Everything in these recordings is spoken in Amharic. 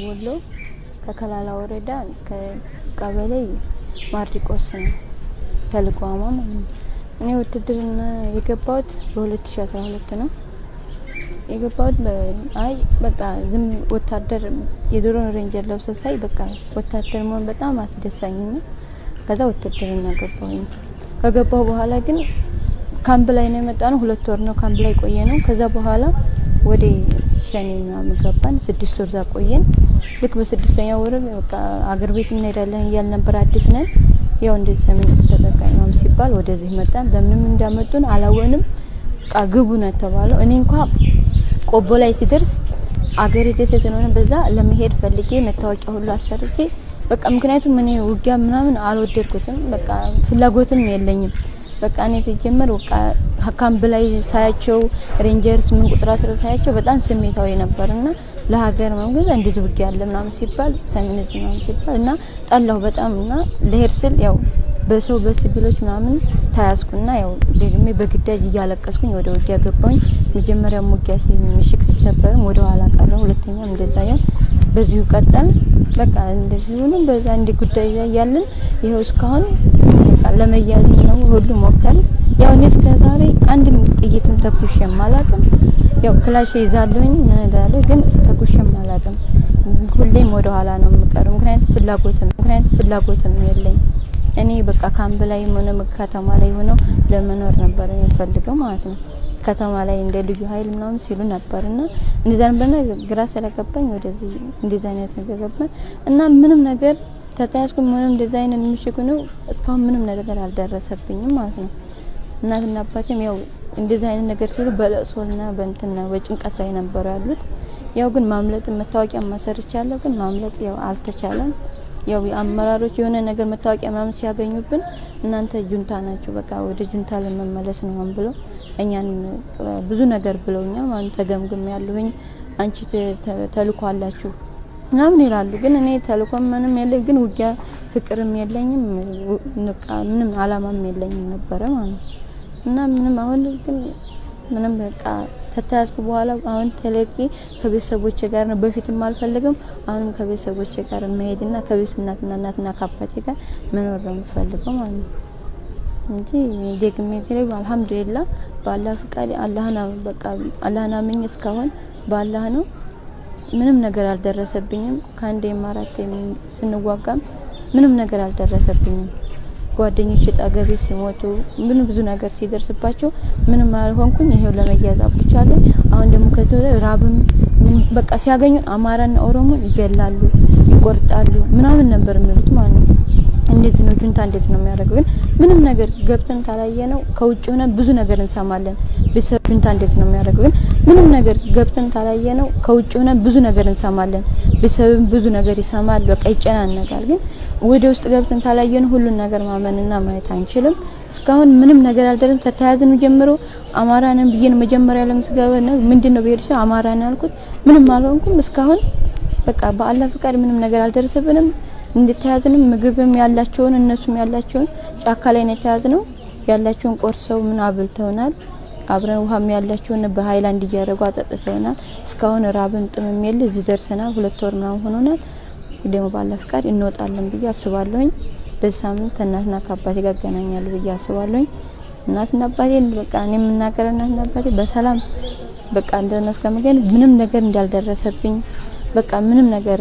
ወሎ ከከላላ ወረዳ ከቀበሌ ማርቆስ ነው ተልቋማ ማለት ነው። እኔ ውትድርና የገባሁት በ2012 ነው የገባሁት። በቃ ዝም ወታደር የድሮ ሬንጀር ለብሶ ሳይ በቃ ወታደር መሆን በጣም አስደሳኝ ነው። ከዛ ውትድርና ገባሁኝ። ከገባሁ በኋላ ግን ካምፕ ላይ ነው የመጣነው። 2 ወር ነው ካምፕ ላይ ቆየ ነው። ከዛ በኋላ ወደ ሸኔ ምናምን ገባን። 6 ወር ቆየን። ልክ በ6ኛው ወር በቃ አገር ቤት እንሄዳለን እያልን ነበር። አዲስ ነን። ያው እንደዚህ ሰሜን ውስጥ ተጠቃሚ ነው ሲባል ወደዚህ መጣን። በምንም እንዳመጡን አላወንም። ግቡ ነው ተባለው። እኔ እንኳን ቆቦ ላይ ሲደርስ አገሬ ደሴ ስለሆነ በዛ ለመሄድ ፈልጌ መታወቂያ ሁሉ አሰርቼ በቃ ምክንያቱም እኔ ውጊያ ምናምን አልወደድኩትም። በቃ ፍላጎትም የለኝም። በቃ እኔ ተጀመር በቃ ካምፕ ላይ ሳያቸው ሬንጀርስ ምን ቁጥር አስረው ሳያቸው በጣም ስሜታዊ ነበርና ለሀገር መንገድ እንዴት ውጊያ አለ ምናምን ሲባል ሰሜን እዝ ምናምን ሲባል እና ጠላሁ በጣምና ለሄድ ስል ያው በሰው በሲቪሎች ምናምን ታያስኩና ያው ደግሜ በግዳጅ እያለቀስኩኝ ወደ ውጊያ ገባሁኝ። መጀመሪያም ውጊያ ምሽግ ሲሰበርም ወደ ኋላ ቀረሁ። ሁለተኛም እንደዛ ያው በዚሁ ቀጠል። በቃ እንደዚህ ሆኖ በዛ እንደ ጉዳይ ላይ ያለን ይሄው እስካሁን ለመያዝ ነው ሁሉ ሞከር። ያው እኔ እስከ ዛሬ አንድም ጥይትም ተኩሼም አላውቅም። ያው ክላሽ ይዛለሁኝ ምን እንዳለ ግን ተኩሼም አላውቅም። ሁሌም ወደ ኋላ ነው የምቀረው። ምክንያቱም ፍላጎትም የለኝ። እኔ በቃ ካምፕ ላይ ሆነ ከተማ ላይ ሆኖ ለመኖር ነበር የሚፈልገው ማለት ነው። ከተማ ላይ እንደ ልዩ ኃይል ምናምን ሲሉ ነበርና እንደዛን በነ ግራ ስለገባኝ ወደዚህ እንደዛ አይነት ነገር ገባኝ እና ምንም ነገር ተታያስኩ ምንም እንደዛ አይነት ምሽግ ነው። እስካሁን ምንም ነገር አልደረሰብኝም ማለት ነው። እናትና አባቴም ያው እንደዛ አይነት ነገር ሲሉ በለቅሶና በእንትና በጭንቀት ላይ ነበር ያሉት። ያው ግን ማምለጥ መታወቂያ ማሰርቻለሁ ግን ማምለጥ ያው አልተቻለም። ያው አመራሮች የሆነ ነገር መታወቂያ ምናምን ሲያገኙብን እናንተ ጁንታ ናችሁ በቃ ወደ ጁንታ ለመመለስ ነው ብሎ እኛን ብዙ ነገር ብለውኛል ማለት ተገምግም ያለሁኝ አንቺ ተልኳላችሁ ምናምን ይላሉ። ግን እኔ ተልኮም ምንም የለኝ ግን ውጊያ ፍቅርም የለኝም ምንም አላማም የለኝም ነበር ማለት እና ምንም አሁን ግን ምንም በቃ ተታያዝኩ በኋላ አሁን ተለቂ ከቤተሰቦቼ ጋር ነው። በፊትም አልፈልግም አሁንም ከቤተሰቦቼ ጋር መሄድና ከቤተሰብናትና ከአባቴ ጋር መኖር ነው የምፈልገው ማለት ነው እንጂ ደግሜ ተለይ አልহামዱሊላህ በአላህ ፍቃድ አላህና አምኜ እስካሁን በአላህ ነው ምንም ነገር አልደረሰብኝም። ከአንዴ ማራቴ ስንዋጋም ምንም ነገር አልደረሰብኝም። ጓደኞቼ ጣገቤ ሲሞቱ ምን ብዙ ነገር ሲደርስባቸው ምንም አልሆንኩኝ። ይሄው ለመያዝ አብቅቻለሁ። አሁን ደግሞ ከዚህ ራብም በቃ ሲያገኙ አማራና ኦሮሞ ይገላሉ ይቆርጣሉ ምናምን ነበር የሚሉት ማለት ነው። እንዴት ነው ጁንታ እንዴት ነው የሚያደርገው? ግን ምንም ነገር ገብተን ታላየነው ከውጭ ሆነ ብዙ ነገር እንሰማለን። ቤተሰብ ጁንታ እንዴት ነው የሚያደርገው? ግን ምንም ነገር ገብተን ታላየነው ከውጭ ሆነ ብዙ ነገር እንሰማለን። ቤተሰብ ብዙ ነገር ይሰማል በቃ ይጨናነቃል። ግን ወደ ውስጥ ገብተን ታላየነው ሁሉን ነገር ማመንና ማየት አንችልም። እስካሁን ምንም ነገር አልደረም። ተታያዝን ጀምሮ አማራንን ብዬን መጀመሪያ ለምስጋበ ነው ምንድነው በእርሻ አማራን ያልኩት ምንም አልሆንኩም። እስካሁን በቃ በአላህ ፍቃድ ምንም ነገር አልደረሰብንም። እንደተያዝንም ምግብም ያላቸውን እነሱም ያላቸውን ጫካ ላይ ነው የተያዝነው። ያላቸውን ቆርሰው ምን አብልተውናል። አብረን ውሃም ያላቸውን በሃይላንድ እያደረጉ አጠጥተውናል። እስካሁን ራብም ጥምም የለ እዚህ ደርሰናል። 2 ወር ምናምን ሆኖናል። ደግሞ ባላህ ፍቃድ እንወጣለን ብዬ አስባለሁኝ። በሳምንት እናትና ከአባቴ ጋር ገናኛለሁ ብዬ አስባለሁኝ። እናትና አባቴ በቃ እኔ የምናገረው እናትና አባቴ በሰላም በቃ እንደነሱ ከመገን ምንም ነገር እንዳልደረሰብኝ በቃ ምንም ነገር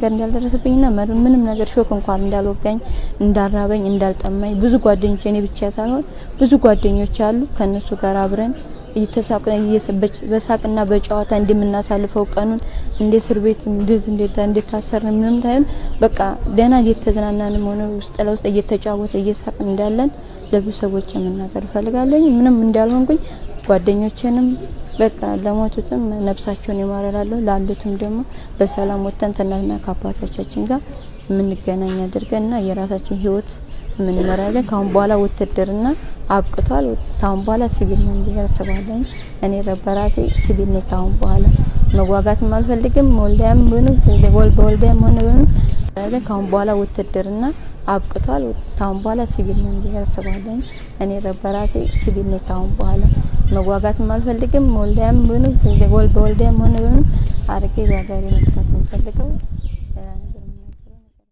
እንዳልደረሰብኝና ምንም ነገር ሾክ እንኳን እንዳልወጋኝ እንዳራበኝ እንዳልጠማኝ ብዙ ጓደኞች እኔ ብቻ ሳይሆን ብዙ ጓደኞች አሉ። ከነሱ ጋር አብረን እየተሳቀን በሳቅና በጨዋታ እንደምናሳልፈው ቀኑን እንደ እስር ቤት እንደታሰርን ምንም ታይሆን በቃ ደህና እየተዝናናንም ሆነ ውስጥ ለውስጥ እየተጫወተ እየሳቅን እንዳለን ለቤተሰቦቼ መናገር ፈልጋለሁ። ምንም እንዳልሆንኩኝ ጓደኞቼንም በቃ ለሞቱትም ነፍሳቸውን ይማረላሉ ላሉትም ደግሞ በሰላም ወጥተን ተናና ከአባቶቻችን ጋር የምንገናኝ አድርገንና የራሳችን ህይወት ምን መራለን። ካሁን በኋላ ውትድርና አብቅቷል። ካሁን በኋላ ሲቪል ነው እንዲያስባለኝ እኔ በራሴ ሲቪል ነው። ካሁን በኋላ መዋጋትም አልፈልግም። ወልዳም በወልዳም ሆነ ካሁን በኋላ ውትድርና አብቅቷል። ካሁን በኋላ ሲቪል ነው እንዲያስባለኝ እኔ በራሴ ሲቪል ነው። ካሁን በኋላ መዋጋትም አልፈልግም። ወልዳም ሆነ በወልዳም ሆነ አርቄ ባጋሪ መጥፋት እንፈልግ